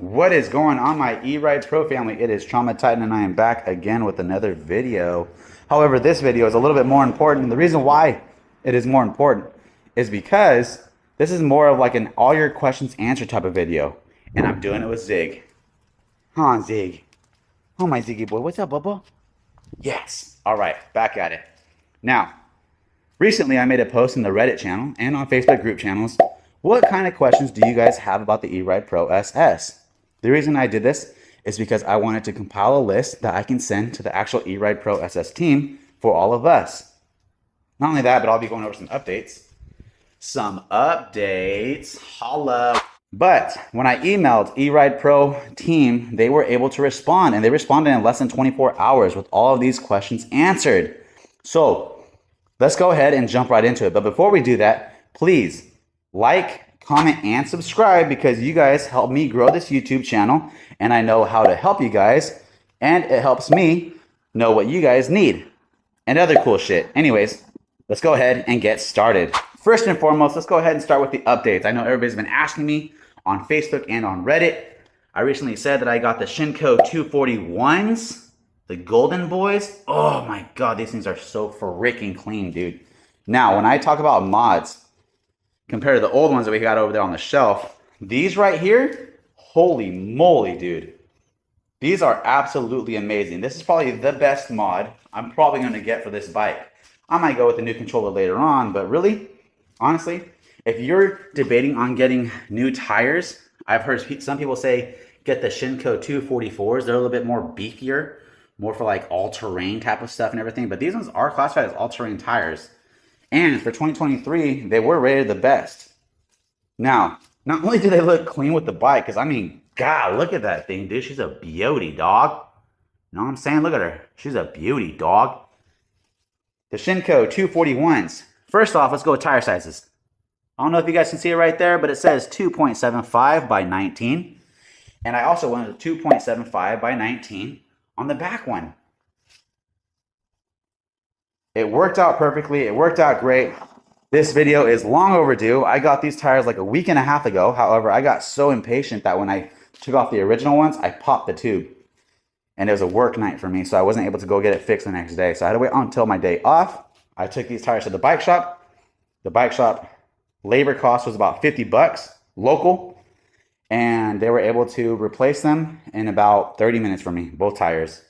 What is going on, my ERide Pro family? It is Trauma Titan, and I am back again with another video. However, this video is a little bit more important. And the reason why it is more important is because this is more of like an all your questions answer type of video. And I'm doing it with Zig. Huh, Zig? Oh, my Ziggy boy. What's up, Bubba? Yes. All right, back at it. Now, recently I made a post in the Reddit channel and on Facebook group channels. What kind of questions do you guys have about the ERide Pro SS? The reason I did this is because I wanted to compile a list that I can send to the actual ERide Pro SS team for all of us. Not only that, but I'll be going over some updates. Holla. But when I emailed ERide Pro Team, they were able to respond, and they responded in less than 24 hours with all of these questions answered. So let's go ahead and jump right into it. But before we do that, please like, comment, and subscribe, because you guys help me grow this YouTube channel, and I know how to help you guys, and it helps me know what you guys need and other cool shit. Anyways, let's go ahead and get started. First and foremost, let's go ahead and start with the updates. I know everybody's been asking me on Facebook and on Reddit. I recently said that I got the Shinko 241s, the golden boys. Oh my god, these things are so freaking clean, dude. Now, when I talk about mods, compared to the old ones that we got over there on the shelf, these right here, holy moly, dude. These are absolutely amazing. This is probably the best mod I'm probably going to get for this bike. I might go with the new controller later on, but really, honestly, if you're debating on getting new tires, I've heard some people say get the Shinko 244s. They're a little bit more beefier, more for like all-terrain type of stuff and everything, but these ones are classified as all-terrain tires. And for 2023, they were rated the best. Now, not only do they look clean with the bike, because I mean, God, look at that thing, dude. She's a beauty, dog. You know what I'm saying? Look at her. She's a beauty, dog. The Shinko 241s. First off, let's go with tire sizes. I don't know if you guys can see it right there, but it says 2.75 by 19. And I also went with 2.75 by 19 on the back one. It worked out perfectly. It worked out great. This video is long overdue. I got these tires like a week and a half ago. However, I got so impatient that when I took off the original ones, I popped the tube. And it was a work night for me, so I wasn't able to go get it fixed the next day. So I had to wait until my day off. I took these tires to the bike shop. The bike shop labor cost was about 50 bucks local. And they were able to replace them in about 30 minutes for me, both tires.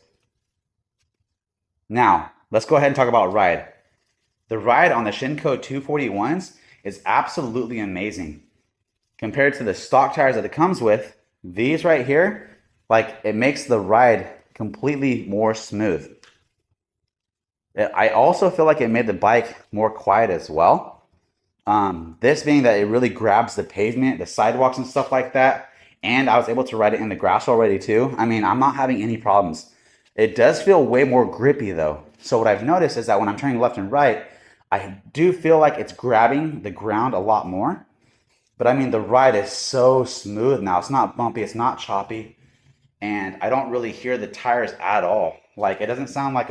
Now, let's go ahead and talk about ride. The ride on the Shinko 241s is absolutely amazing. Compared to the stock tires that it comes with, these right here, like, it makes the ride completely more smooth. I also feel like it made the bike more quiet as well. This being that it really grabs the pavement, the sidewalks and stuff like that. And I was able to ride it in the grass already too. I mean, I'm not having any problems. It does feel way more grippy though. So what I've noticed is that when I'm turning left and right, I do feel like it's grabbing the ground a lot more. But I mean, the ride is so smooth now. It's not bumpy, it's not choppy. And I don't really hear the tires at all. Like, it doesn't sound like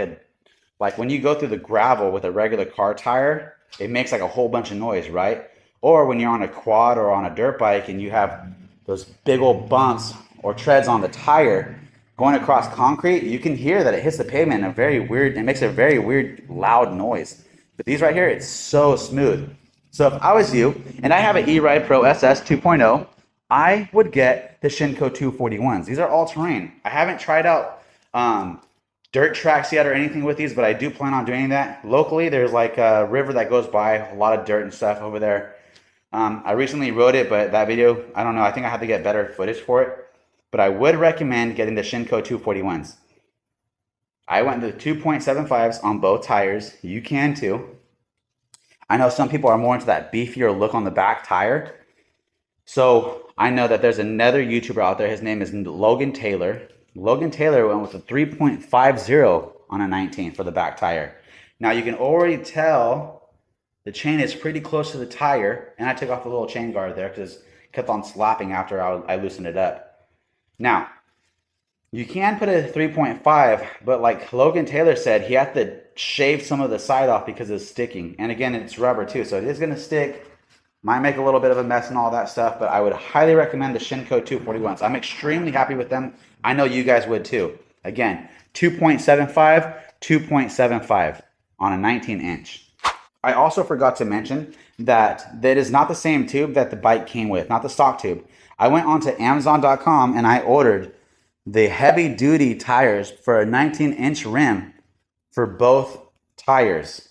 like when you go through the gravel with a regular car tire, it makes like a whole bunch of noise, right? Or when you're on a quad or on a dirt bike and you have those big old bumps or treads on the tire going across concrete, you can hear that it hits the pavement in a very weird, it makes a very weird, loud noise. But these right here, it's so smooth. So if I was you, and I have an ERide Pro SS 2.0, I would get the Shinko 241s. These are all terrain. I haven't tried out dirt tracks yet or anything with these, but I do plan on doing that. Locally, there's like a river that goes by, a lot of dirt and stuff over there. I recently rode it, but that video, I don't know, I think I have to get better footage for it. But I would recommend getting the Shinko 241s. I went the 2.75s on both tires. You can too. I know some people are more into that beefier look on the back tire. So I know that there's another YouTuber out there. His name is Logan Taylor. Logan Taylor went with a 3.50 on a 19 for the back tire. Now you can already tell the chain is pretty close to the tire. And I took off the little chain guard there because it kept on slapping after I loosened it up. Now, you can put a 3.5, but like Logan Taylor said, he had to shave some of the side off because it's sticking. And again, it's rubber too, so it is going to stick Might make a little bit of a mess and all that stuff, but I would highly recommend the Shinko 241s. I'm extremely happy with them. I know you guys would too. Again, 2.75, 2.75 on a 19-inch. I also forgot to mention that that is not the same tube that the bike came with, not the stock tube. I went onto Amazon.com and I ordered the heavy-duty tires for a 19-inch rim for both tires.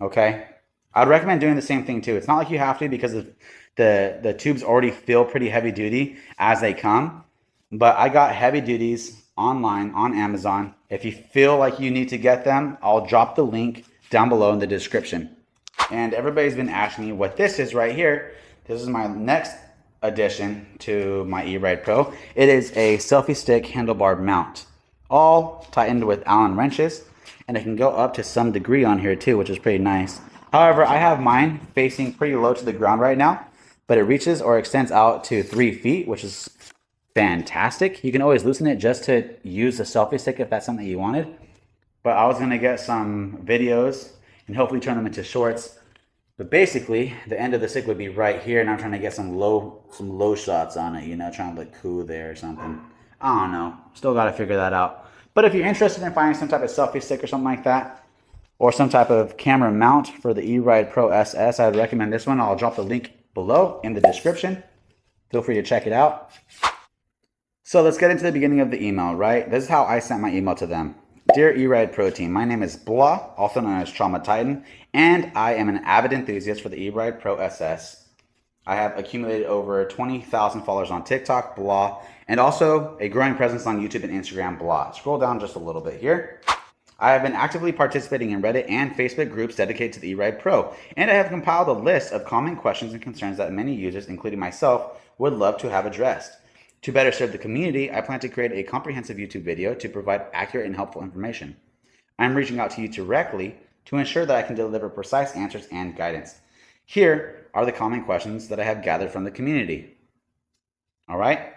Okay? I'd recommend doing the same thing too. It's not like you have to because the tubes already feel pretty heavy-duty as they come. But I got heavy-duties online on Amazon. If you feel like you need to get them, I'll drop the link down below in the description. And everybody's been asking me what this is right here. This is my next addition to my ERide Pro. It is a selfie stick handlebar mount, all tightened with Allen wrenches, and it can go up to some degree on here too, which is pretty nice. However, I have mine facing pretty low to the ground right now, but it reaches or extends out to 3 feet, which is fantastic. You can always loosen it just to use the selfie stick if that's something you wanted. But I was gonna get some videos and hopefully turn them into shorts. But basically, the end of the stick would be right here, and I'm trying to get some low shots on it, you know, trying to look cool there or something. I don't know. Still got to figure that out. But if you're interested in finding some type of selfie stick or something like that, or some type of camera mount for the ERide Pro SS, I'd recommend this one. I'll drop the link below in the description. Feel free to check it out. So let's get into the beginning of the email, right? This is how I sent my email to them. Dear ERide Pro Team, my name is Blah, also known as Trauma Titan, and I am an avid enthusiast for the ERide Pro SS. I have accumulated over 20,000 followers on TikTok, Blah, and also a growing presence on YouTube and Instagram, Blah. Scroll down just a little bit here. I have been actively participating in Reddit and Facebook groups dedicated to the ERide Pro, and I have compiled a list of common questions and concerns that many users, including myself, would love to have addressed. To better serve the community, I plan to create a comprehensive YouTube video to provide accurate and helpful information. I'm reaching out to you directly to ensure that I can deliver precise answers and guidance. Here are the common questions that I have gathered from the community. All right?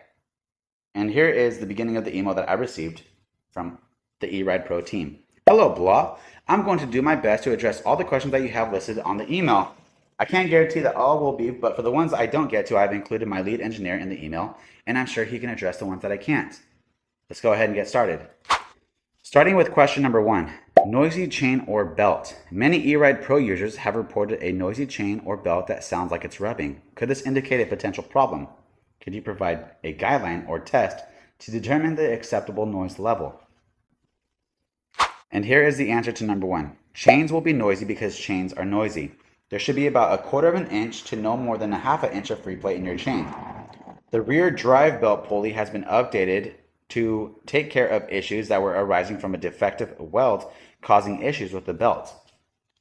And here is the beginning of the email that I received from the ERide Pro team. Hello, Blah. I'm going to do my best to address all the questions that you have listed on the email. I can't guarantee that all will be, but for the ones I don't get to, I've included my lead engineer in the email, and I'm sure he can address the ones that I can't. Let's go ahead and get started. Starting with question number 1, noisy chain or belt. Many ERide Pro users have reported a noisy chain or belt that sounds like it's rubbing. Could this indicate a potential problem? Could you provide a guideline or test to determine the acceptable noise level? And here is the answer to number 1. Chains will be noisy because chains are noisy. There should be about 1/4 of an inch to no more than 1/2 inch of free plate in your chain. The rear drive belt pulley has been updated to take care of issues that were arising from a defective weld causing issues with the belt.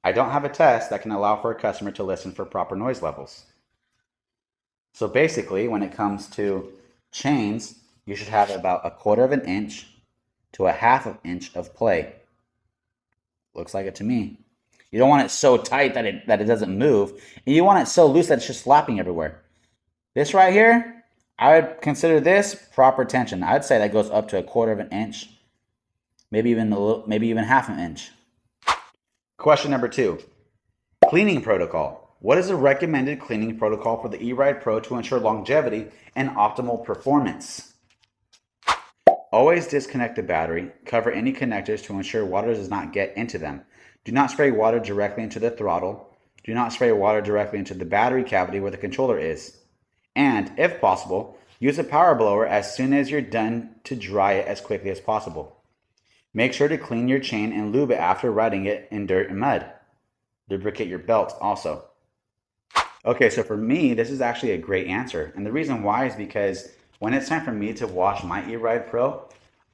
I don't have a test that can allow for a customer to listen for proper noise levels. So basically, when it comes to chains, you should have about 1/4 of an inch to 1/2 inch of play. Looks like it to me. You don't want it so tight that it doesn't move. And you want it so loose that it's just slapping everywhere. This right here, I would consider this proper tension. I'd say that goes up to 1/4 of an inch, maybe even 1/2 inch. Question number 2, cleaning protocol. What is a recommended cleaning protocol for the ERide Pro to ensure longevity and optimal performance? Always disconnect the battery. Cover any connectors to ensure water does not get into them. Do not spray water directly into the throttle. Do not spray water directly into the battery cavity where the controller is. And, if possible, use a power blower as soon as you're done to dry it as quickly as possible. Make sure to clean your chain and lube it after riding it in dirt and mud. Lubricate your belt also. Okay, so for me, this is actually a great answer. And the reason why is because when it's time for me to wash my ERide Pro,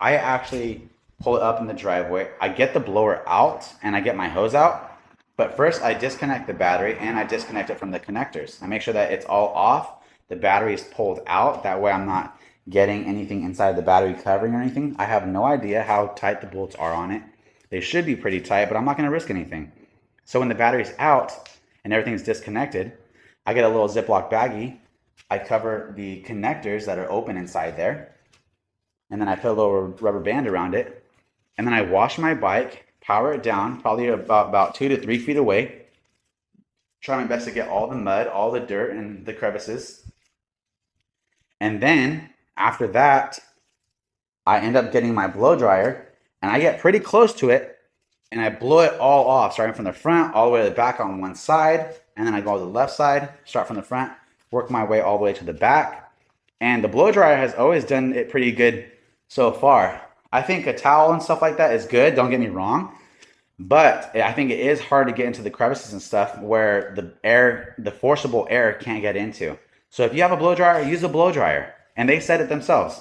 I actually pull it up in the driveway. I get the blower out and I get my hose out. But first I disconnect the battery and I disconnect it from the connectors. I make sure that it's all off. The battery is pulled out. That way I'm not getting anything inside the battery covering or anything. I have no idea how tight the bolts are on it. They should be pretty tight, but I'm not going to risk anything. So when the battery's out and everything's disconnected, I get a little Ziploc baggie. I cover the connectors that are open inside there. And then I put a little rubber band around it. And then I wash my bike, power it down, probably about 2 to 3 feet away. Try my best to get all the mud, all the dirt and the crevices. And then after that, I end up getting my blow dryer and I get pretty close to it and I blow it all off, starting from the front all the way to the back on one side. And then I go to the left side, start from the front, work my way all the way to the back. And the blow dryer has always done it pretty good so far. I think a towel and stuff like that is good, don't get me wrong. But I think it is hard to get into the crevices and stuff where the forcible air can't get into. So if you have a blow dryer, use a blow dryer. And they said it themselves.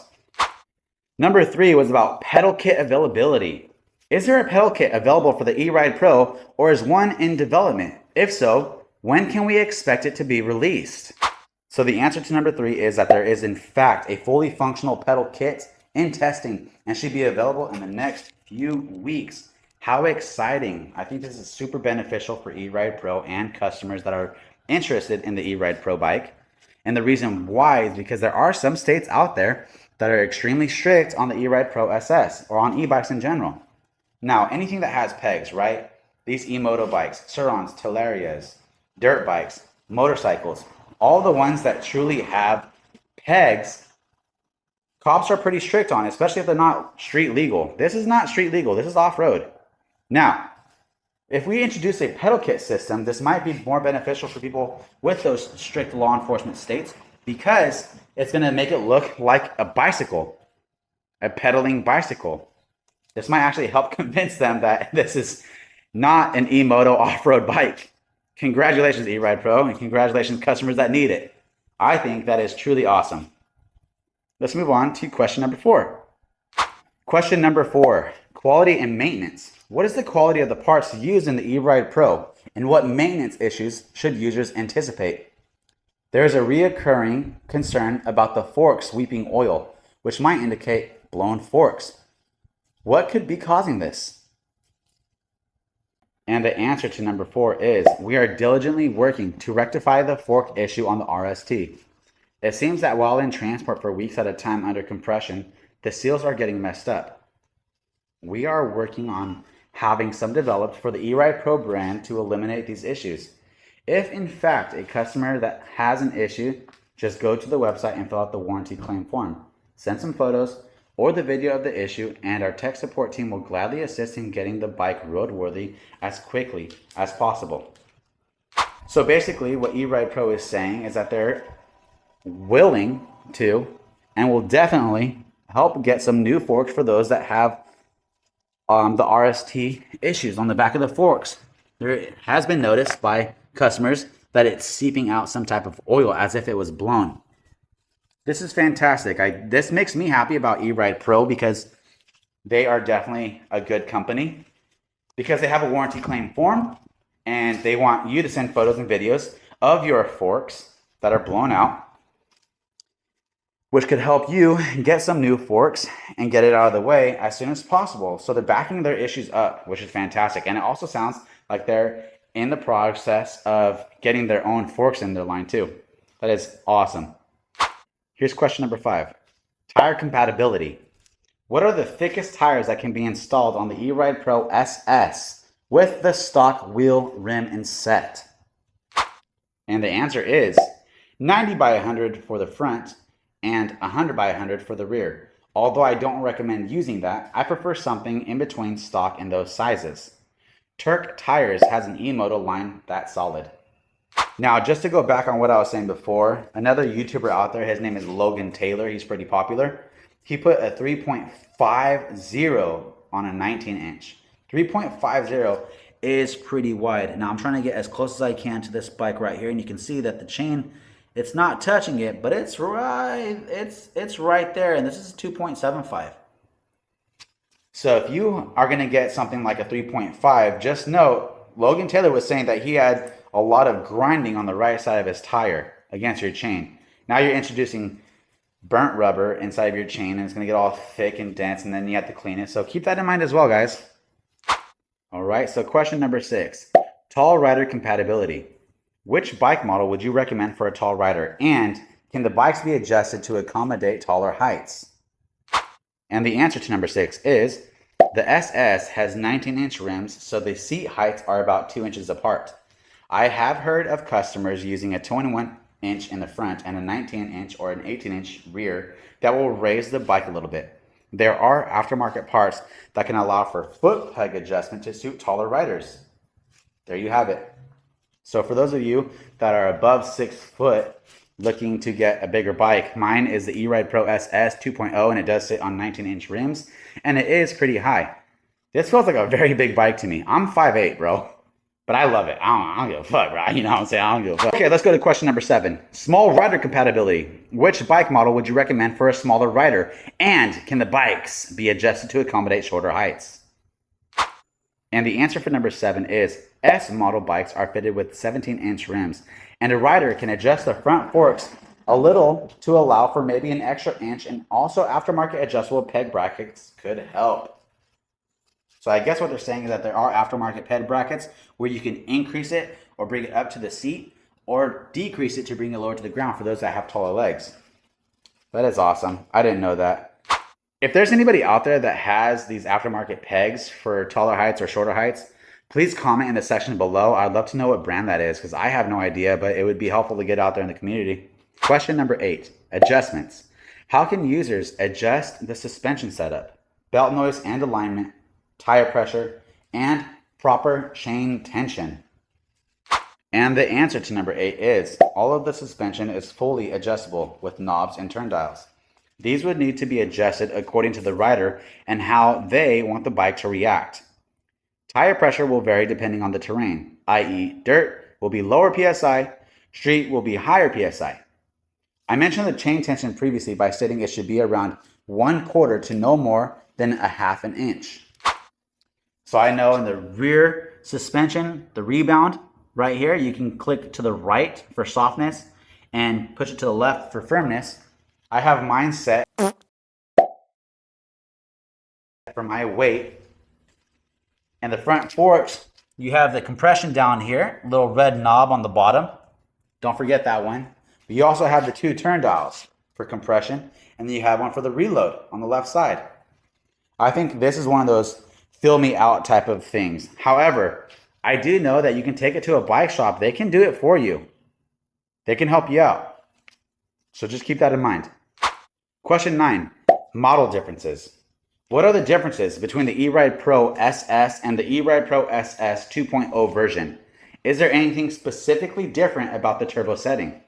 Number 3 was about pedal kit availability. Is there a pedal kit available for the ERide Pro, or is one in development? If so, when can we expect it to be released? So the answer to number 3 is that there is in fact a fully functional pedal kit in testing and should be available in the next few weeks. How exciting. I think this is super beneficial for ERide Pro and customers that are interested in the ERide Pro bike. And the reason why is because there are some states out there that are extremely strict on the ERide Pro SS or on e-bikes in general. Now, anything that has pegs, right? These Emoto bikes, Surrons, Talarias, dirt bikes, motorcycles, all the ones that truly have pegs, cops are pretty strict on, especially if they're not street legal. This is not street legal. This is off-road. Now, if we introduce a pedal kit system, this might be more beneficial for people with those strict law enforcement states because it's going to make it look like a bicycle, a pedaling bicycle. This might actually help convince them that this is not an Emoto off-road bike. Congratulations, ERide Pro, and congratulations, customers that need it. I think that is truly awesome. Let's move on to question number 4. Question number 4, quality and maintenance. What is the quality of the parts used in the ERide Pro, and what maintenance issues should users anticipate? There is a reoccurring concern about the fork sweeping oil, which might indicate blown forks. What could be causing this? And the answer to number 4 is we are diligently working to rectify the fork issue on the RST. It seems that while in transport for weeks at a time under compression, the seals are getting messed up. We are working on having some developed for the ERide Pro brand to eliminate these issues. If in fact a customer that has an issue, just go to the website and fill out the warranty claim form. Send some photos or the video of the issue, and our tech support team will gladly assist in getting the bike roadworthy as quickly as possible. So basically what ERide Pro is saying is that they're willing to and will definitely help get some new forks for those that have the RST issues on the back of the forks. There has been noticed by customers that it's seeping out some type of oil as if it was blown. This is fantastic. This makes me happy about ERide Pro because they are definitely a good company, because they have a warranty claim form and they want you to send photos and videos of your forks that are blown out, which could help you get some new forks and get it out of the way as soon as possible. So they're backing their issues up, which is fantastic. And it also sounds like they're in the process of getting their own forks in their line too. That is awesome. Here's question number 5. Tire compatibility. What are the thickest tires that can be installed on the ERide Pro SS with the stock wheel, rim, and set? And the answer is 90 by 100 for the front and 100 by 100 for the rear. Although I don't recommend using that, I prefer something in between stock and those sizes. Turk Tires has an Emoto line that's solid. Now, just to go back on what I was saying before, another YouTuber out there, his name is Logan Taylor. He's pretty popular. He put a 3.50 on a 19-inch. 3.50 is pretty wide. Now, I'm trying to get as close as I can to this bike right here, and you can see that the chain, it's not touching it, but it's right there, and this is 2.75. So if you are going to get something like a 3.5, just note, Logan Taylor was saying that he had a lot of grinding on the right side of his tire against your chain. Now you're introducing burnt rubber inside of your chain, and it's going to get all thick and dense, and then you have to clean it. So keep that in mind as well, guys. All right, so question number 6. Tall rider compatibility. Which bike model would you recommend for a tall rider? And can the bikes be adjusted to accommodate taller heights? And the answer to number 6 is the SS has 19-inch rims, so the seat heights are about 2 inches apart. I have heard of customers using a 21-inch in the front and a 19-inch or an 18-inch rear that will raise the bike a little bit. There are aftermarket parts that can allow for foot peg adjustment to suit taller riders. There you have it. So for those of you that are above 6 foot looking to get a bigger bike, mine is the ERide Pro SS 2.0 and it does sit on 19-inch rims and it is pretty high. This feels like a very big bike to me. I'm 5'8", bro. But I love it. I don't give a fuck, bro. You know what I'm saying? I don't give a fuck. Okay, let's go to question number 7. Small rider compatibility. Which bike model would you recommend for a smaller rider? And can the bikes be adjusted to accommodate shorter heights? And the answer for number 7 is S model bikes are fitted with 17-inch rims. And a rider can adjust the front forks a little to allow for maybe an extra inch. And also aftermarket adjustable peg brackets could help. So I guess what they're saying is that there are aftermarket peg brackets where you can increase it or bring it up to the seat or decrease it to bring it lower to the ground for those that have taller legs. That is awesome. I didn't know that. If there's anybody out there that has these aftermarket pegs for taller heights or shorter heights, please comment in the section below. I'd love to know what brand that is because I have no idea, but it would be helpful to get out there in the community. Question number 8, adjustments. How can users adjust the suspension setup, belt noise and alignment, tire pressure, and proper chain tension? And the answer to number 8 is all of the suspension is fully adjustable with knobs and turn dials. These would need to be adjusted according to the rider and how they want the bike to react. Tire pressure will vary depending on the terrain, i.e. dirt will be lower PSI, street will be higher PSI. I mentioned the chain tension previously by stating it should be around 1/4 to no more than 1/2 inch. So I know in the rear suspension, the rebound right here, you can click to the right for softness and push it to the left for firmness. I have mine set for my weight. And the front forks, you have the compression down here, little red knob on the bottom. Don't forget that one. But you also have the 2 turn dials for compression, and then you have one for the reload on the left side. I think this is one of those fill me out type of things. However, I do know that you can take it to a bike shop. They can do it for you. They can help you out. So just keep that in mind. Question 9, model differences. What are the differences between the ERide Pro SS and the ERide Pro SS 2.0 version? Is there anything specifically different about the turbo setting?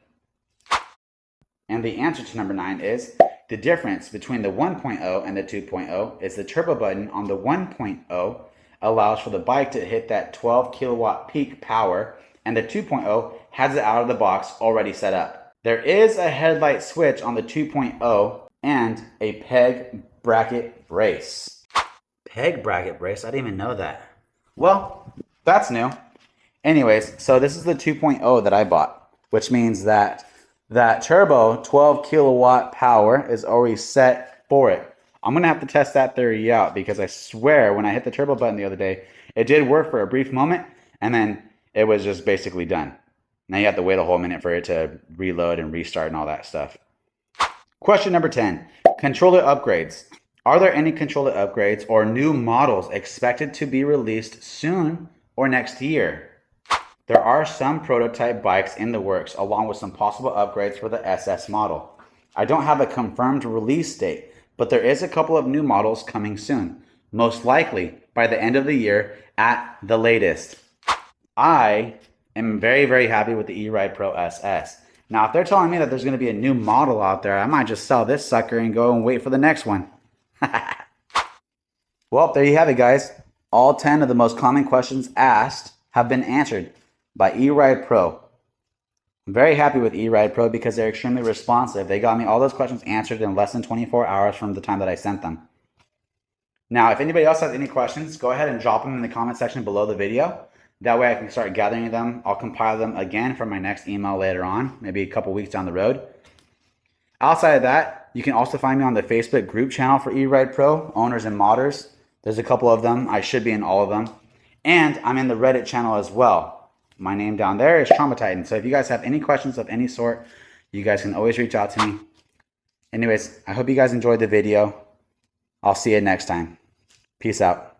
And the answer to number 9 is the difference between the 1.0 and the 2.0 is the turbo button on the 1.0 allows for the bike to hit that 12 kilowatt peak power, and the 2.0 has it out of the box already set up. There is a headlight switch on the 2.0 and a peg bracket brace. Peg bracket brace? I didn't even know that. Well, that's new. Anyways, so this is the 2.0 that I bought, which means that that turbo 12 kilowatt power is already set for it. I'm going to have to test that theory out because I swear when I hit the turbo button the other day, it did work for a brief moment and then it was just basically done. Now you have to wait a whole minute for it to reload and restart and all that stuff. Question number 10, controller upgrades. Are there any controller upgrades or new models expected to be released soon or next year? There are some prototype bikes in the works along with some possible upgrades for the SS model. I don't have a confirmed release date, but there is a couple of new models coming soon, most likely by the end of the year at the latest. I am very, very happy with the ERide Pro SS. Now, if they're telling me that there's going to be a new model out there, I might just sell this sucker and go and wait for the next one. Well, there you have it, guys. All 10 of the most common questions asked have been answered by ERide Pro. I'm very happy with ERide Pro because they're extremely responsive. They got me all those questions answered in less than 24 hours from the time that I sent them. Now, if anybody else has any questions, go ahead and drop them in the comment section below the video. That way I can start gathering them. I'll compile them again for my next email later on, maybe a couple weeks down the road. Outside of that, you can also find me on the Facebook group channel for ERide Pro, owners and modders. There's a couple of them. I should be in all of them. And I'm in the Reddit channel as well. My name down there is Trauma Titan. So if you guys have any questions of any sort, you guys can always reach out to me. Anyways, I hope you guys enjoyed the video. I'll see you next time. Peace out.